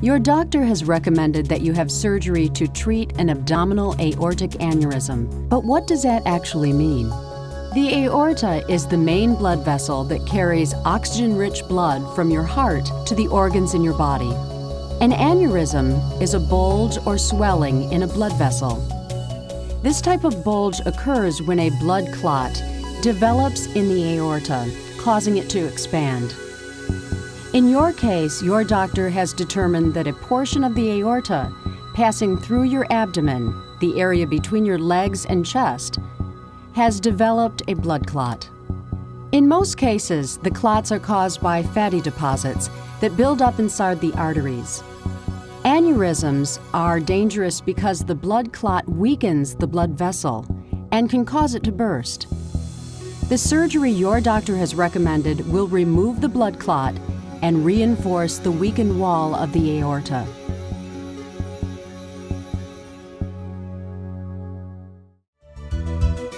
Your doctor has recommended that you have surgery to treat an abdominal aortic aneurysm. But what does that actually mean? The aorta is the main blood vessel that carries oxygen-rich blood from your heart to the organs in your body. An aneurysm is a bulge or swelling in a blood vessel. This type of bulge occurs when a blood clot develops in the aorta, causing it to expand. In your case, your doctor has determined that a portion of the aorta passing through your abdomen, the area between your legs and chest, has developed a blood clot. In most cases, the clots are caused by fatty deposits that build up inside the arteries. Aneurysms are dangerous because the blood clot weakens the blood vessel and can cause it to burst. The surgery your doctor has recommended will remove the blood clot and reinforce the weakened wall of the aorta.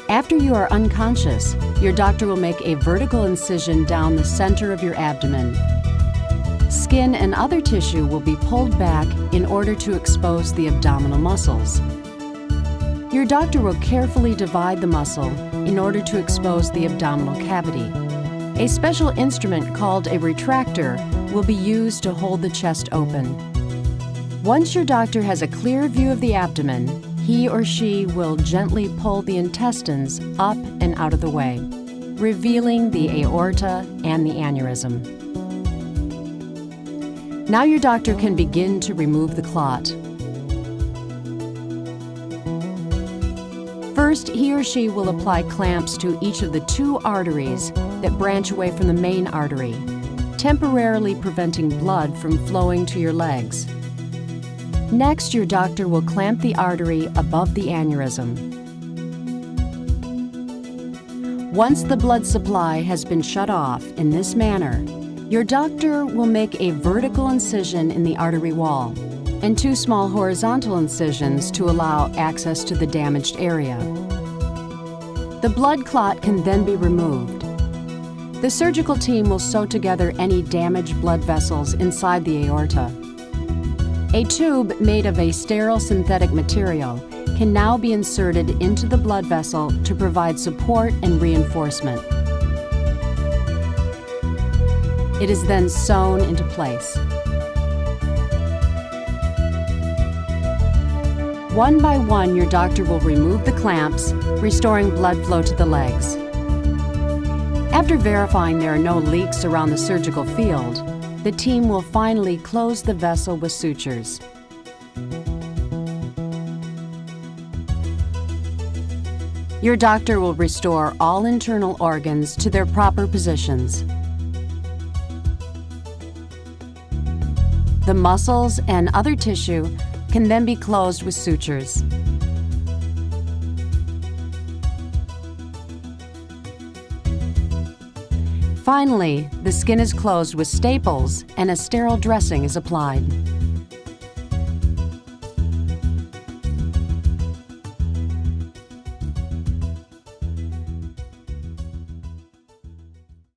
After you are unconscious, your doctor will make a vertical incision down the center of your abdomen. Skin and other tissue will be pulled back in order to expose the abdominal muscles. Your doctor will carefully divide the muscle in order to expose the abdominal cavity. A special instrument called a retractor will be used to hold the chest open. Once your doctor has a clear view of the abdomen, he or she will gently pull the intestines up and out of the way, revealing the aorta and the aneurysm. Now your doctor can begin to remove the clot. First, he or she will apply clamps to each of the 2 arteries that branch away from the main artery, temporarily preventing blood from flowing to your legs. Next, your doctor will clamp the artery above the aneurysm. Once the blood supply has been shut off in this manner, your doctor will make a vertical incision in the artery wall and 2 small horizontal incisions to allow access to the damaged area. The blood clot can then be removed. The surgical team will sew together any damaged blood vessels inside the aorta. A tube made of a sterile synthetic material can now be inserted into the blood vessel to provide support and reinforcement. It is then sewn into place. One by one, your doctor will remove the clamps, restoring blood flow to the legs. After verifying there are no leaks around the surgical field, the team will finally close the vessel with sutures. Your doctor will restore all internal organs to their proper positions. The muscles and other tissue can then be closed with sutures. Finally, the skin is closed with staples and a sterile dressing is applied.